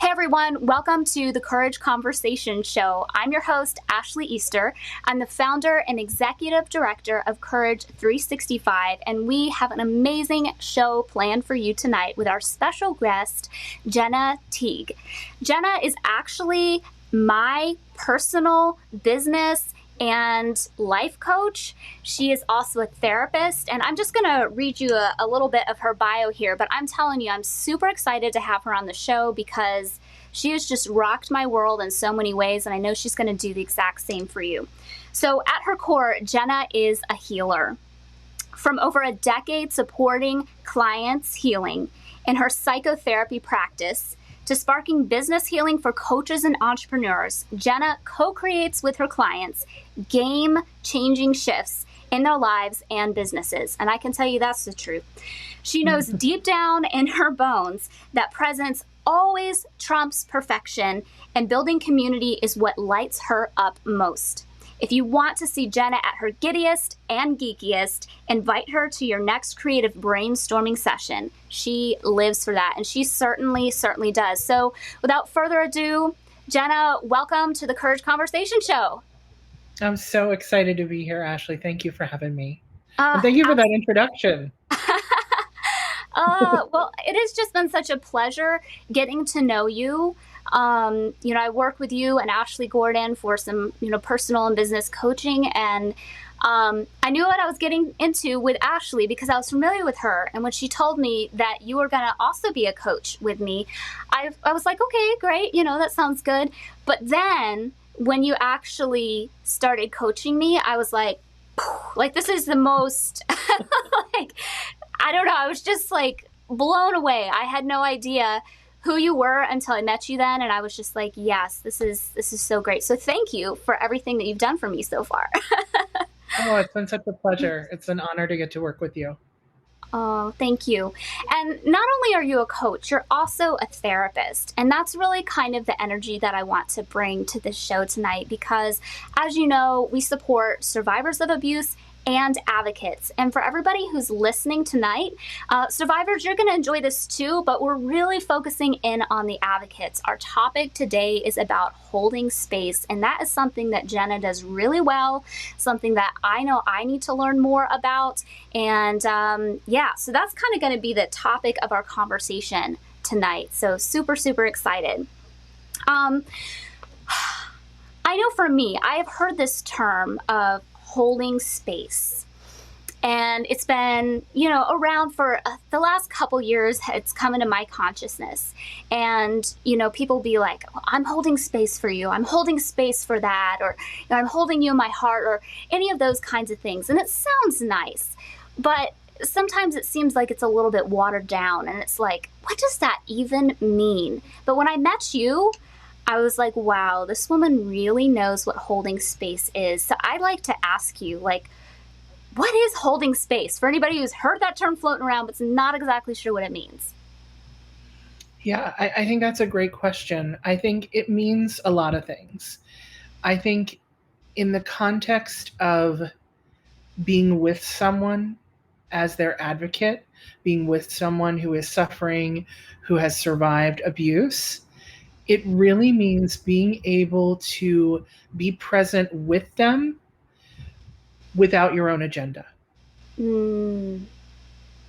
Hey everyone, welcome to the Courage Conversation Show. I'm your host, Ashley Easter. I'm the founder and executive director of Courage 365, and we have an amazing show planned for you tonight with our special guest, Jenna Teague. Jenna is actually my personal business and life coach. She is also a therapist, and I'm just going to read you a little bit of her bio here, but I'm telling you, I'm super excited to have her on the show because she has just rocked my world in so many ways, and I know she's going to do the exact same for you. So at her core, Jenna is a healer. From over a decade supporting clients' healing in her psychotherapy practice, to sparking business healing for coaches and entrepreneurs, Jenna co-creates with her clients game-changing shifts in their lives and businesses. And I can tell you that's the truth. She knows deep down in her bones that presence always trumps perfection, and building community is what lights her up most. If you want to see Jenna at her giddiest and geekiest, invite her to your next creative brainstorming session. She lives for that, and she certainly does. So without further ado, Jenna, welcome to the Courage Conversation Show. I'm so excited to be here, Ashley. Thank you for having me. And thank you for that introduction. Well, it has just been such a pleasure getting to know you. I work with you and Ashley Gordon for some, personal and business coaching. And I knew what I was getting into with Ashley because I was familiar with her. And when she told me that you were going to also be a coach with me, I was like, okay, great. That sounds good. But then when you actually started coaching me, I was like, this is the most, I don't know. I was just blown away. I had no idea who you were until I met you then. And I was just like, yes, this is so great. So thank you for everything that you've done for me so far. Oh, it's been such a pleasure. It's an honor to get to work with you. Oh, thank you. And not only are you a coach, you're also a therapist. And that's really kind of the energy that I want to bring to this show tonight because, as you know, we support survivors of abuse and advocates. And for everybody who's listening tonight, survivors, you're going to enjoy this too, but we're really focusing in on the advocates. Our topic today is about holding space, and that is something that Jenna does really well, something that I know I need to learn more about. And so that's kind of going to be the topic of our conversation tonight. So super excited. I know for me, I have heard this term of holding space. And it's been, around for the last couple years. It's come into my consciousness. And, people be like, I'm holding space for you. I'm holding space for that. Or I'm holding you in my heart, or any of those kinds of things. And it sounds nice. But sometimes it seems like it's a little bit watered down. And it's like, what does that even mean? But when I met you, I was like, wow, this woman really knows what holding space is. So I'd like to ask you, what is holding space for anybody who's heard that term floating around but's not exactly sure what it means? Yeah, I think that's a great question. I think it means a lot of things. I think in the context of being with someone as their advocate, being with someone who is suffering, who has survived abuse, it really means being able to be present with them without your own agenda.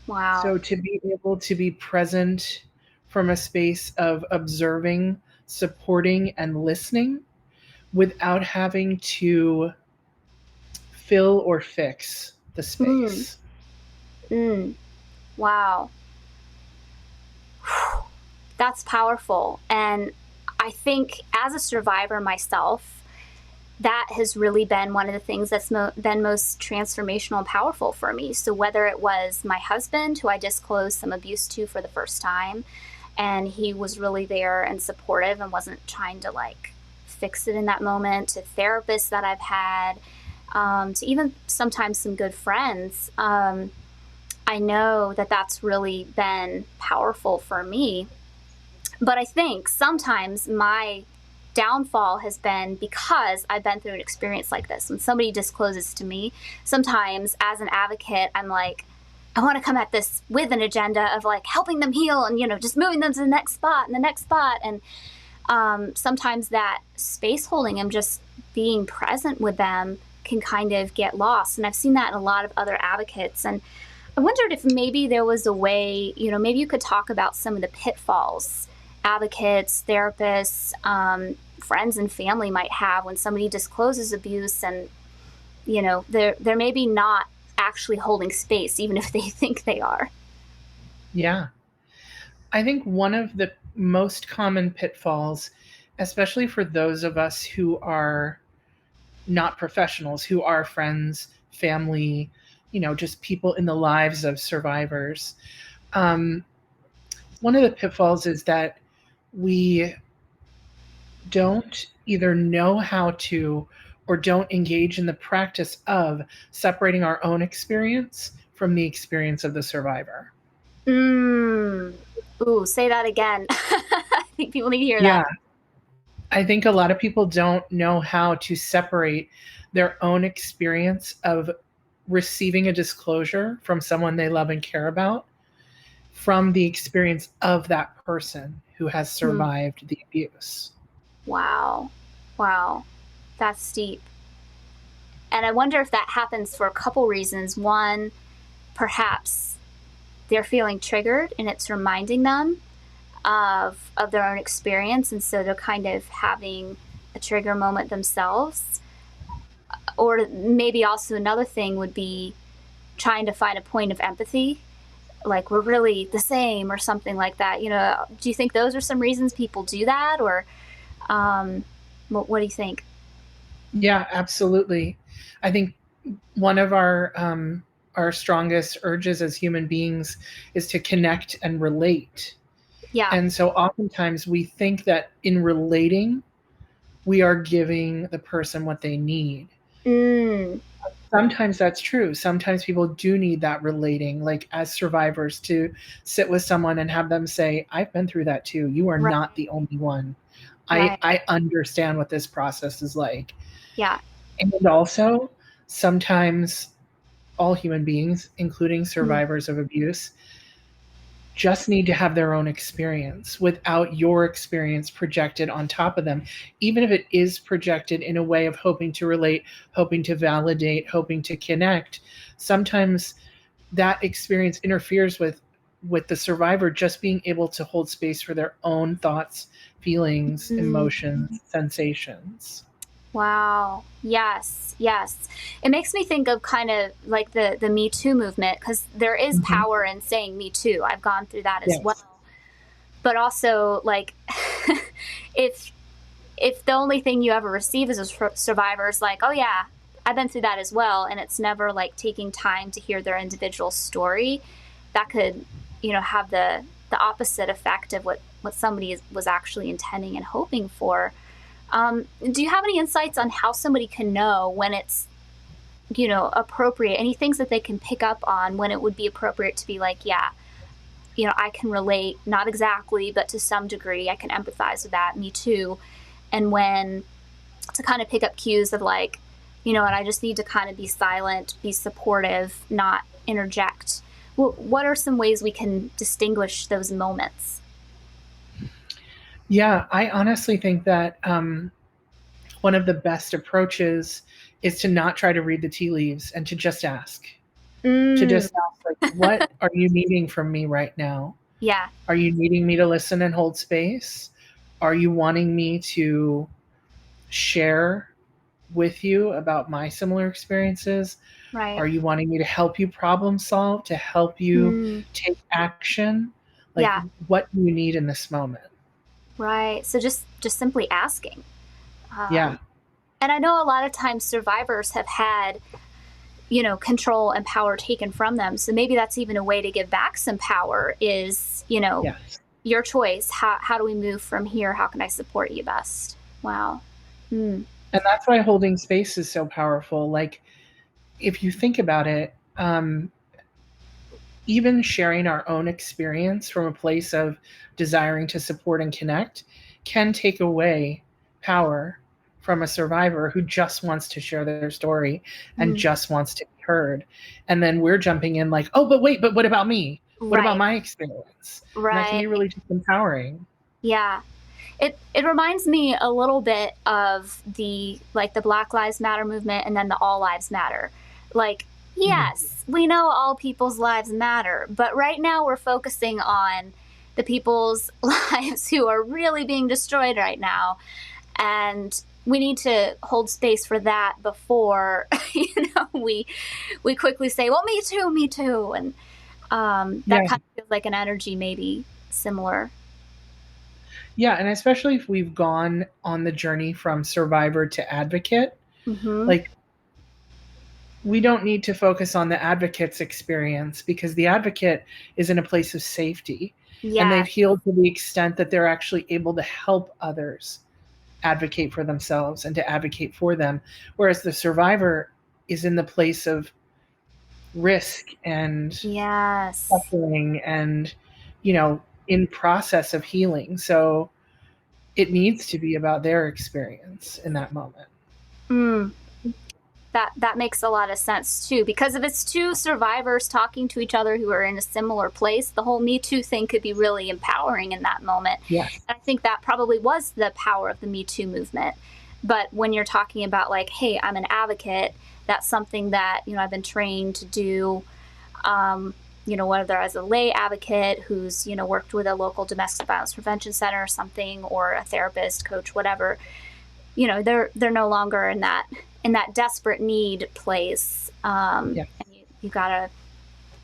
Wow. So to be able to be present from a space of observing, supporting, and listening without having to fill or fix the space. Wow. That's powerful. And I think as a survivor myself, that has really been one of the things that's been most transformational and powerful for me. So whether it was my husband, who I disclosed some abuse to for the first time, and he was really there and supportive and wasn't trying to fix it in that moment, to therapists that I've had, to even sometimes some good friends, I know that that's really been powerful for me. But I think sometimes my downfall has been because I've been through an experience like this. When somebody discloses to me, sometimes as an advocate, I'm like, I want to come at this with an agenda of like helping them heal and, just moving them to the next spot and the next spot. And sometimes that space holding and just being present with them can kind of get lost. And I've seen that in a lot of other advocates. And I wondered if maybe there was a way, maybe you could talk about some of the pitfalls advocates, therapists, friends and family might have when somebody discloses abuse and, they're maybe not actually holding space, even if they think they are. Yeah. I think one of the most common pitfalls, especially for those of us who are not professionals, who are friends, family, just people in the lives of survivors. One of the pitfalls is that we don't either know how to or don't engage in the practice of separating our own experience from the experience of the survivor. Ooh, say that again. I think people need to hear Yeah. that. I think a lot of people don't know how to separate their own experience of receiving a disclosure from someone they love and care about from the experience of that person who has survived the abuse. Wow. Wow. That's steep. And I wonder if that happens for a couple reasons. One, perhaps they're feeling triggered and it's reminding them of their own experience. And so they're kind of having a trigger moment themselves. Or maybe also another thing would be trying to find a point of empathy, like we're really the same or something like that. Do you think those are some reasons people do that? Or what do you think? Yeah, absolutely. I think one of our strongest urges as human beings is to connect and relate. Yeah. And so oftentimes we think that in relating, we are giving the person what they need. Sometimes that's true. Sometimes people do need that relating, like as survivors, to sit with someone and have them say, I've been through that too. You are Right. not the only one. Right. I understand what this process is like. Yeah. And also, sometimes all human beings, including survivors of abuse, just need to have their own experience without your experience projected on top of them, even if it is projected in a way of hoping to relate, hoping to validate, hoping to connect. Sometimes that experience interferes with the survivor just being able to hold space for their own thoughts, feelings, emotions, sensations. Wow. Yes. Yes. It makes me think of kind of like the MeToo movement, because there is power in saying Me Too. I've gone through that as well. But also, like, if the only thing you ever receive as a survivor is like, oh yeah, I've been through that as well, and it's never like taking time to hear their individual story, that could, have the opposite effect of what somebody was actually intending and hoping for. Do you have any insights on how somebody can know when it's, appropriate? Any things that they can pick up on when it would be appropriate to be like, yeah, I can relate, not exactly, but to some degree, I can empathize with that. Me too. And when to kind of pick up cues of like, and I just need to kind of be silent, be supportive, not interject. What are some ways we can distinguish those moments? Yeah, I honestly think that one of the best approaches is to not try to read the tea leaves and to just ask. To just ask, like, what are you needing from me right now? Yeah. Are you needing me to listen and hold space? Are you wanting me to share with you about my similar experiences? Right. Are you wanting me to help you problem solve, to help you take action? Like, Yeah. what do you need in this moment? Right. So just simply asking. Yeah. And I know a lot of times survivors have had, control and power taken from them. So maybe that's even a way to give back some power is, Yes. your choice. How do we move from here? How can I support you best? Wow. And that's why holding space is so powerful. Like, if you think about it, even sharing our own experience from a place of desiring to support and connect can take away power from a survivor who just wants to share their story and just wants to be heard. And then we're jumping in like, oh, but wait, but what about me? What about Right. my experience? And that can Right. be really just empowering. Yeah. It reminds me a little bit of the Black Lives Matter movement and then the All Lives Matter. Like, yes, we know all people's lives matter, but right now we're focusing on the people's lives who are really being destroyed right now. And we need to hold space for that before, we quickly say, well, me too, me too. And that kind of feels like an energy maybe similar. Yeah, and especially if we've gone on the journey from survivor to advocate, like we don't need to focus on the advocate's experience because the advocate is in a place of safety. And they've healed to the extent that they're actually able to help others advocate for themselves and to advocate for them. Whereas the survivor is in the place of risk and suffering and, in process of healing. So it needs to be about their experience in that moment. That makes a lot of sense too, because if it's two survivors talking to each other who are in a similar place, the whole Me Too thing could be really empowering in that moment. Yes. I think that probably was the power of the Me Too movement. But when you're talking about like, hey, I'm an advocate, that's something that, I've been trained to do, whether as a lay advocate who's, worked with a local domestic violence prevention center or something, or a therapist, coach, whatever, they're no longer in that desperate need place. And you gotta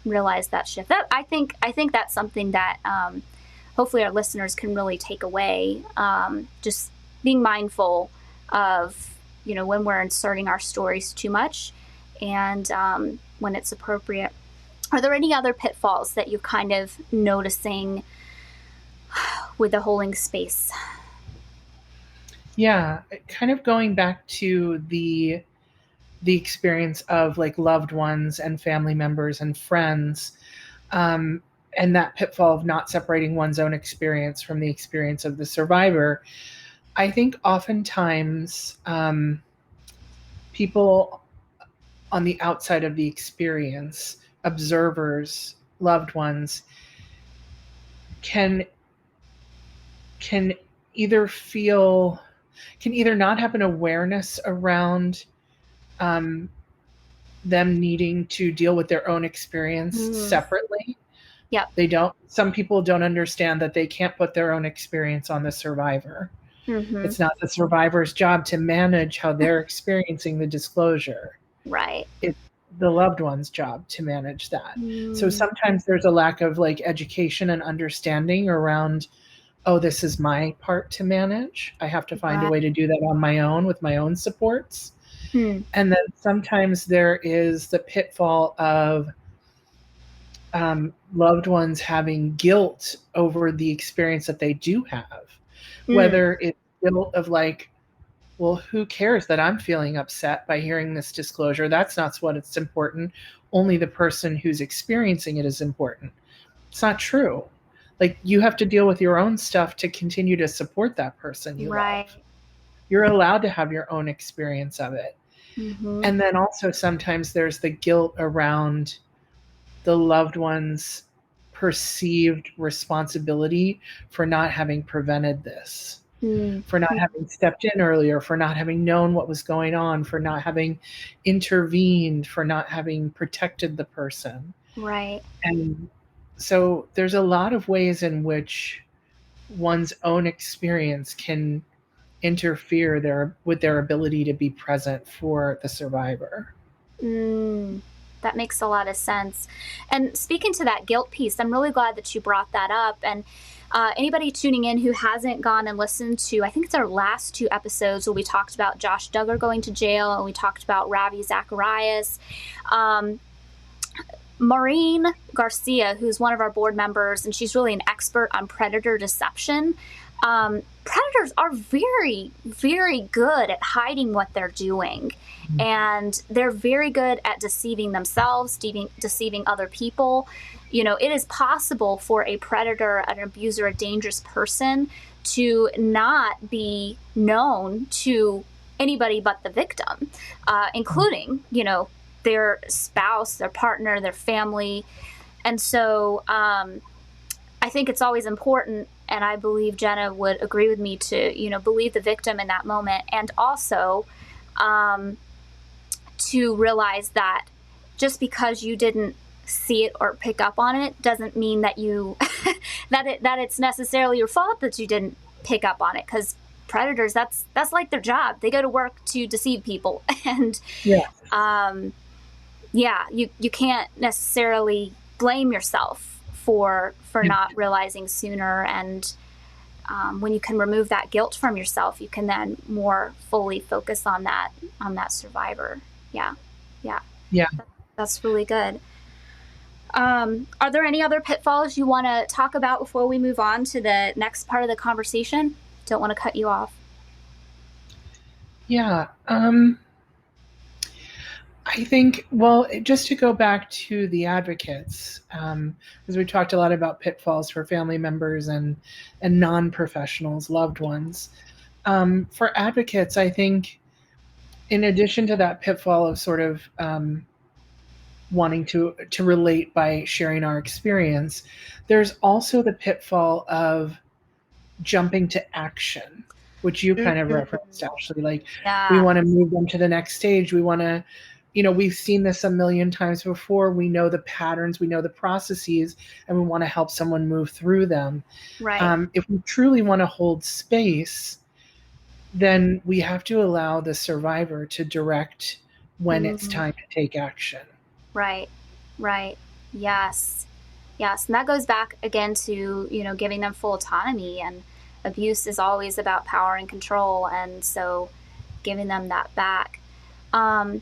realize that shift. I think that's something that hopefully our listeners can really take away. Just being mindful of, when we're inserting our stories too much and when it's appropriate. Are there any other pitfalls that you're kind of noticing with the holding space? Yeah, kind of going back to the experience of like loved ones and family members and friends, and that pitfall of not separating one's own experience from the experience of the survivor. I think oftentimes people on the outside of the experience, observers, loved ones, can either not have an awareness around them needing to deal with their own experience separately. Yeah. Some people don't understand that they can't put their own experience on the survivor. It's not the survivor's job to manage how they're experiencing the disclosure. Right. It's the loved one's job to manage that. So sometimes there's a lack of like education and understanding around, oh, this is my part to manage. I have to find a way to do that on my own with my own supports. And then sometimes there is the pitfall of loved ones having guilt over the experience that they do have, whether it's guilt of like, well, who cares that I'm feeling upset by hearing this disclosure? That's not what it's important. Only the person who's experiencing it is important. It's not true. Like, you have to deal with your own stuff to continue to support that person you love. You're allowed to have your own experience of it. And then also sometimes there's the guilt around the loved one's perceived responsibility for not having prevented this, for not having stepped in earlier, for not having known what was going on, for not having intervened, for not having protected the person. Right. And so there's a lot of ways in which one's own experience can interfere with their ability to be present for the survivor. That makes a lot of sense. And speaking to that guilt piece, I'm really glad that you brought that up. And anybody tuning in who hasn't gone and listened to, I think it's our last two episodes where we talked about Josh Duggar going to jail and we talked about Ravi Zacharias. Maureen Garcia, who's one of our board members, and she's really an expert on predator deception. Predators are very, very good at hiding what they're doing. And they're very good at deceiving themselves, deceiving other people. It is possible for a predator, an abuser, a dangerous person to not be known to anybody but the victim, including, their spouse, their partner, their family. And so I think it's always important, and I believe Jenna would agree with me, to, believe the victim in that moment, and also to realize that just because you didn't see it or pick up on it doesn't mean that you that it's necessarily your fault that you didn't pick up on it, because predators, that's like their job. They go to work to deceive people. And you can't necessarily blame yourself for not realizing sooner. And when you can remove that guilt from yourself, you can then more fully focus on that survivor. Yeah. That's really good. Are there any other pitfalls you want to talk about before we move on to the next part of the conversation? Don't want to cut you off. Yeah. I think, well, just to go back to the advocates, because we talked a lot about pitfalls for family members and non-professionals, loved ones. For advocates, I think, in addition to that pitfall of sort of wanting to relate by sharing our experience, there's also the pitfall of jumping to action, which you kind of referenced, Ashley. Like, we want to move them to the next stage. We want to, we've seen this a million times before. We know the patterns, we know the processes, and we want to help someone move through them. Right. If we truly want to hold space, then we have to allow the survivor to direct when it's time to take action. Right. Yes. And that goes back again to, giving them full autonomy. And abuse is always about power and control. And so giving them that back. And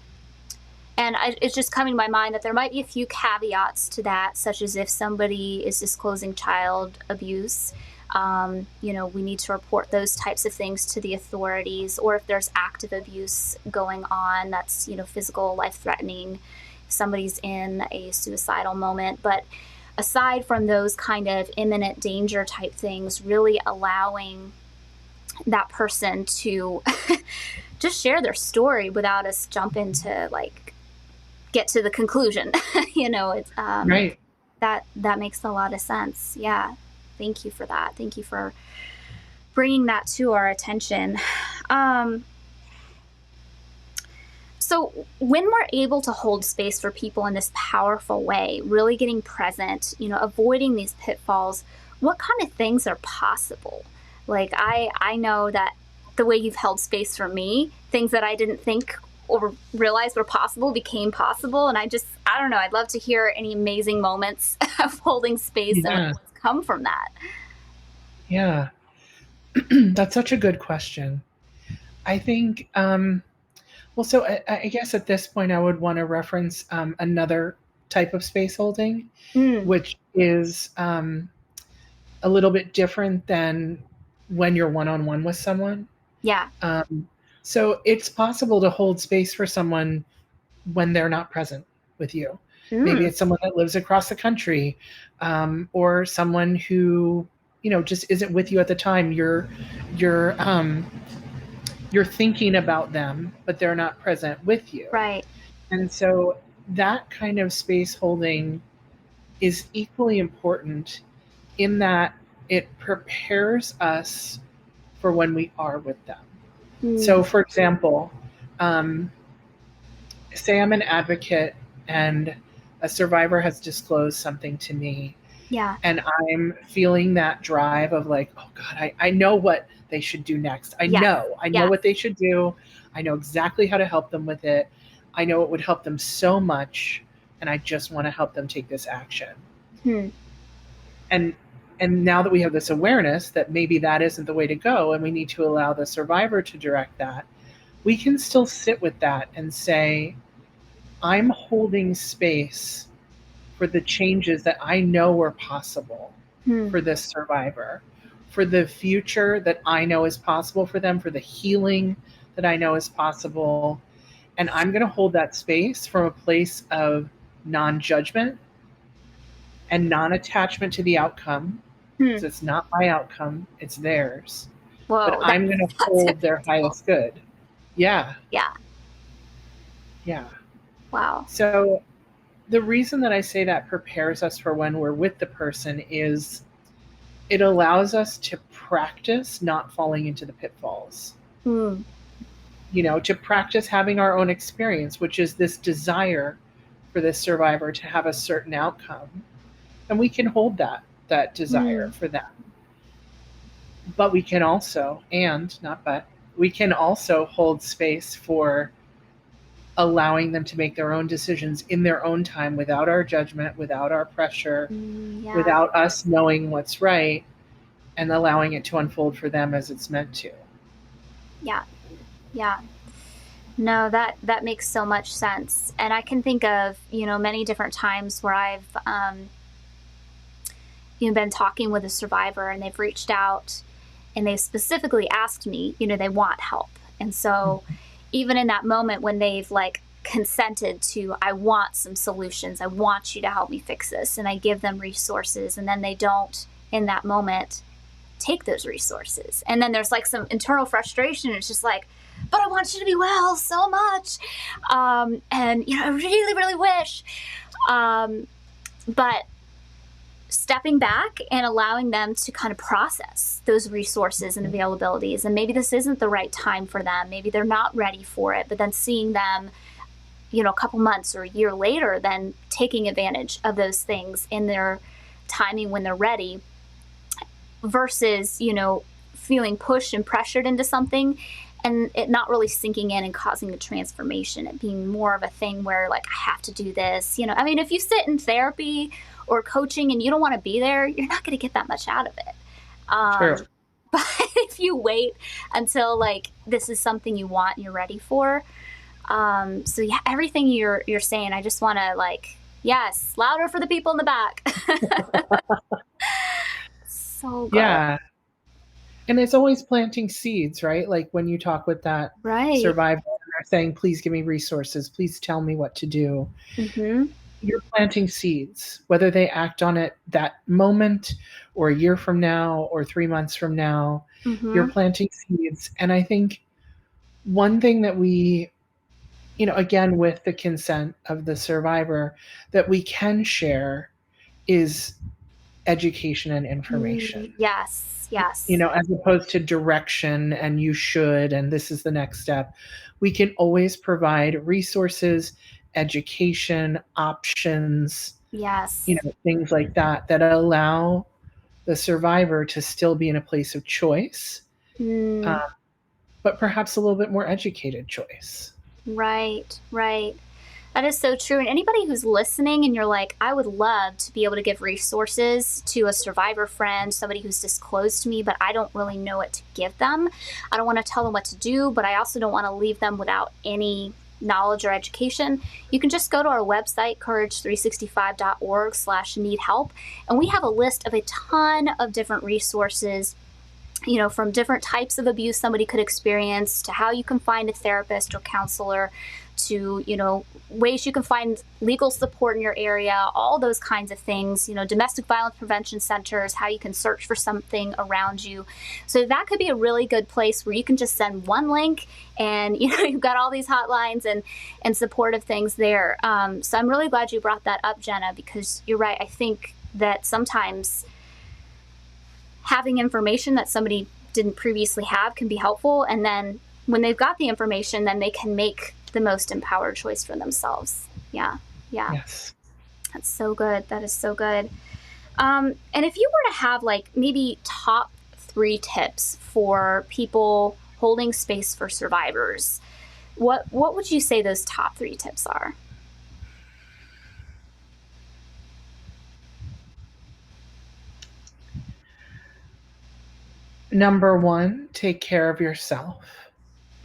it's just coming to my mind that there might be a few caveats to that, such as if somebody is disclosing child abuse, we need to report those types of things to the authorities, or if there's active abuse going on, that's, physical, life-threatening, somebody's in a suicidal moment. But aside from those kind of imminent danger type things, really allowing that person to just share their story without us jumping to get to the conclusion. It's right. That makes a lot of sense. Yeah. Thank you for that. Thank you for bringing that to our attention. So when we're able to hold space for people in this powerful way, really getting present, avoiding these pitfalls, what kind of things are possible? Like, I know that the way you've held space for me, things that I didn't think or realize were possible became possible. And I don't know, I'd love to hear any amazing moments of holding space and what's come from that. Yeah. That's such a good question. I think, so I guess at this point I would want to reference another type of space holding, which is a little bit different than when you're one-on-one with someone. Yeah. So it's possible to hold space for someone when they're not present with you. Maybe it's someone that lives across the country, or someone who, just isn't with you at the time. You're thinking about them, but they're not present with you. Right. And so that kind of space holding is equally important in that it prepares us for when we are with them. So, for example, say I'm an advocate and a survivor has disclosed something to me. Yeah. And I'm feeling that drive of like, oh God, I know what they should do next. I know what they should do. I know exactly how to help them with it. I know it would help them so much. And I just want to help them take this action. And now that we have this awareness that maybe that isn't the way to go, and we need to allow the survivor to direct that, we can still sit with that and say, I'm holding space for the changes that I know are possible for this survivor, for the future that I know is possible for them, for the healing that I know is possible. And I'm going to hold that space from a place of non-judgment and non-attachment to the outcome. So it's not my outcome, it's theirs. Whoa, but I'm going to hold their highest good. Yeah. Yeah. Yeah. Wow. So the reason that I say that prepares us for when we're with the person is it allows us to practice not falling into the pitfalls. Mm. To practice having our own experience, which is this desire for this survivor to have a certain outcome. And we can hold that desire Mm. for them. But we can also, and not but, we can also hold space for allowing them to make their own decisions in their own time without our judgment, without our pressure, Mm. Yeah. without us knowing what's right, and allowing it to unfold for them as it's meant to. Yeah. Yeah. No, that makes so much sense. And I can think of, many different times where I've been talking with a survivor and they've reached out and they specifically asked me, they want help. And so even in that moment when they've like consented to, I want some solutions, I want you to help me fix this, and I give them resources, and then they don't in that moment take those resources. And then there's like some internal frustration. It's just like, but I want you to be well so much. And, I really, really wish. But stepping back and allowing them to kind of process those resources and availabilities. And maybe this isn't the right time for them. Maybe they're not ready for it. But then seeing them, a couple months or a year later, then taking advantage of those things in their timing when they're ready versus, feeling pushed and pressured into something and it not really sinking in and causing a transformation. It being more of a thing where like, I have to do this. If you sit in therapy or coaching and you don't want to be there, you're not going to get that much out of it. True. But if you wait until like this is something you want and you're ready for, so yeah, everything you're saying, I just want to like, yes, louder for the people in the back. So good. Yeah. And it's always planting seeds, right? Like when you talk with that Right. survivor and they're saying, please give me resources, please tell me what to do. Mm-hmm. You're planting seeds, whether they act on it that moment or a year from now or 3 months from now, you're Mm-hmm. planting seeds. And I think one thing that we, again, with the consent of the survivor, that we can share is education and information. Yes. Yes. As opposed to direction and you should, and this is the next step. We can always provide resources, education, options, Yes. things like that, that allow the survivor to still be in a place of choice, Mm. but perhaps a little bit more educated choice. Right. Right. That is so true. And anybody who's listening and you're like, I would love to be able to give resources to a survivor friend, somebody who's disclosed to me, but I don't really know what to give them. I don't want to tell them what to do, but I also don't want to leave them without any knowledge or education. You can just go to our website, courage365.org/need help. And we have a list of a ton of different resources, from different types of abuse somebody could experience to how you can find a therapist or counselor to, ways you can find legal support in your area, all those kinds of things, domestic violence prevention centers, how you can search for something around you. So that could be a really good place where you can just send one link and, you've got all these hotlines and supportive things there. So I'm really glad you brought that up, Jenna, because you're right. I think that sometimes having information that somebody didn't previously have can be helpful. And then when they've got the information, then they can make the most empowered choice for themselves. Yeah. Yeah. Yes. That's so good. That is so good. And if you were to have like maybe top 3 tips for people holding space for survivors, what would you say those top 3 tips are? Number 1, take care of yourself.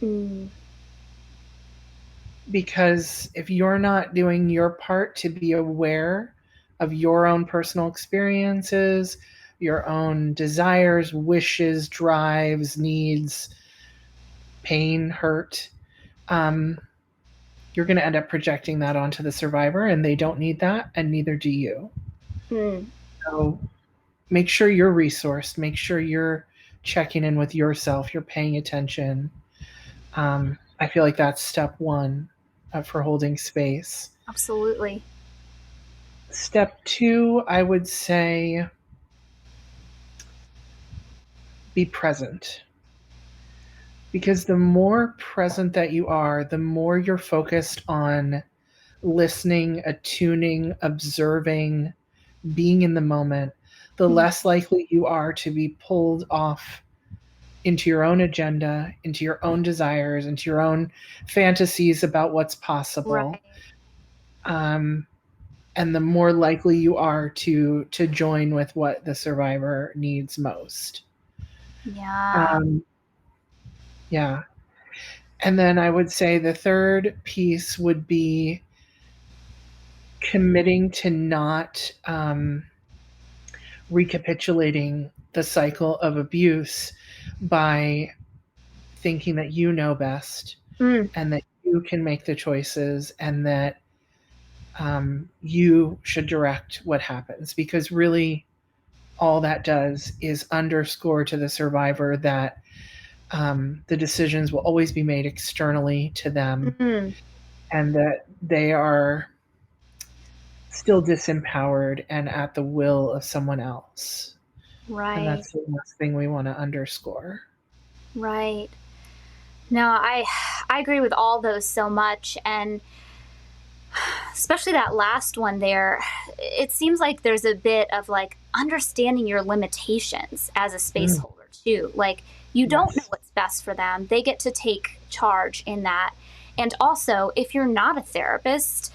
Mm. Because if you're not doing your part to be aware of your own personal experiences, your own desires, wishes, drives, needs, pain, hurt, you're going to end up projecting that onto the survivor, and they don't need that, and neither do you. Mm. So make sure you're resourced, make sure you're checking in with yourself, you're paying attention. I feel like that's step 1. for holding space. Absolutely. Step 2, I would say be present. Because the more present that you are, the more you're focused on listening, attuning, observing, being in the moment, the less likely you are to be pulled off into your own agenda, into your own desires, into your own fantasies about what's possible. Right. And the more likely you are to join with what the survivor needs most. Yeah. Yeah. And then I would say the third piece would be committing to not recapitulating the cycle of abuse by thinking that you know best and that you can make the choices and that you should direct what happens. Because really, all that does is underscore to the survivor that the decisions will always be made externally to them and that they are still disempowered and at the will of someone else. Right. And that's the last thing we want to underscore. Right. No, I agree with all those so much, and especially that last one there. It seems like there's a bit of like understanding your limitations as a space holder too. Like you don't know what's best for them. They get to take charge in that. And also, if you're not a therapist,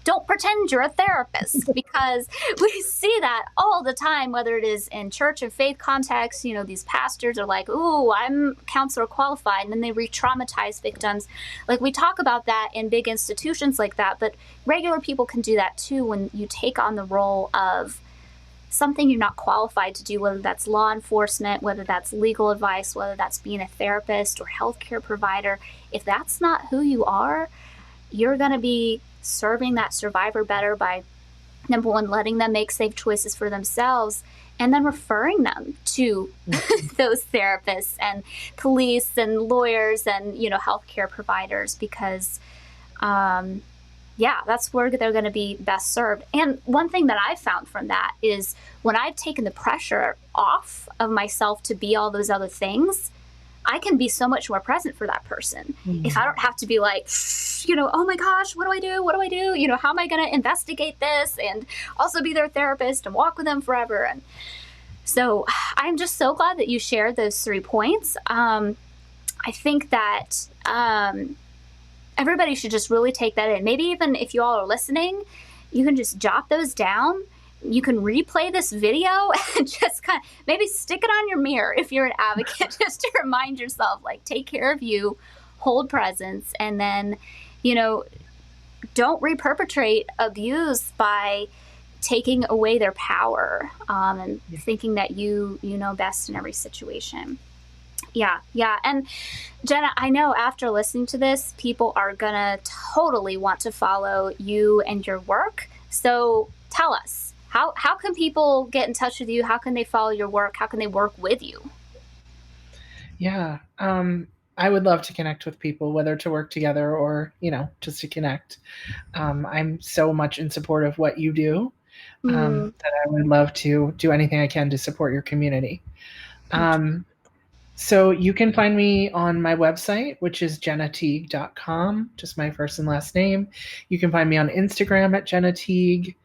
don't pretend you're a therapist, because we see that all the time, whether it is in church and faith context. You know, these pastors are like, ooh, I'm counselor qualified, and then they re-traumatize victims. Like, we talk about that in big institutions like that, but regular people can do that too when you take on the role of something you're not qualified to do, whether that's law enforcement, whether that's legal advice, whether that's being a therapist or healthcare provider. If that's not who you are, you're going to be serving that survivor better by, number one, letting them make safe choices for themselves, and then referring them to those therapists and police and lawyers and, you know, healthcare providers, because that's where they're going to be best served. And one thing that I've found from that is when I've taken the pressure off of myself to be all those other things, I can be so much more present for that person. If I don't have to be like, you know, oh my gosh, what do I do? What do I do? You know, how am I going to investigate this and also be their therapist and walk with them forever? And so I'm just so glad that you shared those 3 points. I think that everybody should just really take that in. Maybe even if you all are listening, you can just jot those down. You can replay this video and just kind of maybe stick it on your mirror if you're an advocate, just to remind yourself, like, take care of you, hold presence, and then, you know, don't reperpetrate abuse by taking away their power and thinking that you know best in every situation. Yeah. And Jenna, I know after listening to this, people are going to totally want to follow you and your work. So tell us, how can people get in touch with you? How can they follow your work? How can they work with you? Yeah. I would love to connect with people, whether to work together or, you know, just to connect. I'm so much in support of what you do that I would love to do anything I can to support your community. So you can find me on my website, which is jennateague.com, just my first and last name. You can find me on Instagram at Jenna Teague.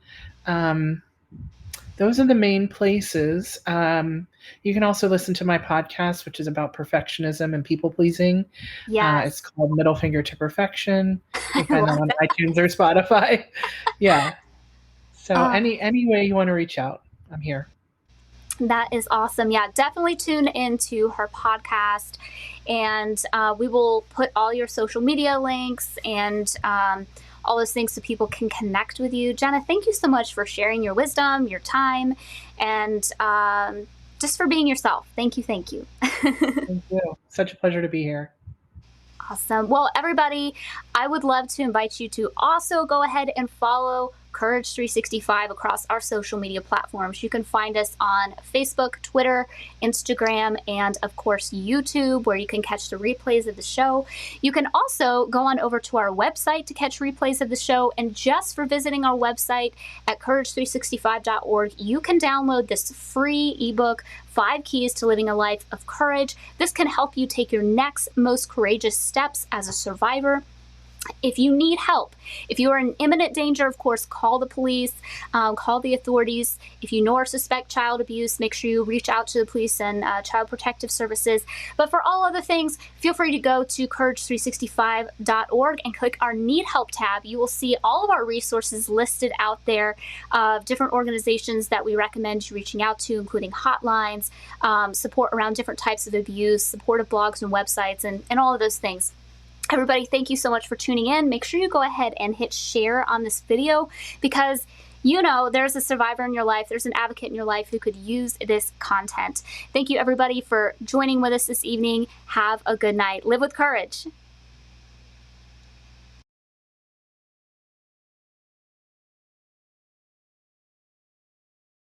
Those are the main places. You can also listen to my podcast, which is about perfectionism and people pleasing. Yes. It's called Middle Finger to Perfection. You can find that on iTunes or Spotify. Yeah. So any way you want to reach out, I'm here. That is awesome. Yeah, definitely tune into her podcast, and we will put all your social media links and all those things so people can connect with you. Jenna, thank you so much for sharing your wisdom, your time, and just for being yourself. Thank you. Thank you. Such a pleasure to be here. Awesome. Well, everybody, I would love to invite you to also go ahead and follow Courage 365 across our social media platforms. You can find us on Facebook, Twitter, Instagram, and of course YouTube, where you can catch the replays of the show. You can also go on over to our website to catch replays of the show, and just for visiting our website at courage365.org, you can download this free ebook, 5 Keys to Living a Life of Courage. This can help you take your next most courageous steps as a survivor. If you need help, if you are in imminent danger, of course, call the police, call the authorities. If you know or suspect child abuse, make sure you reach out to the police and Child Protective Services. But for all other things, feel free to go to courage365.org and click our Need Help tab. You will see all of our resources listed out there of different organizations that we recommend you reaching out to, including hotlines, support around different types of abuse, supportive blogs and websites, and all of those things. Everybody, thank you so much for tuning in. Make sure you go ahead and hit share on this video, because you know there's a survivor in your life, there's an advocate in your life who could use this content. Thank you, everybody, for joining with us this evening. Have a good night. Live with courage.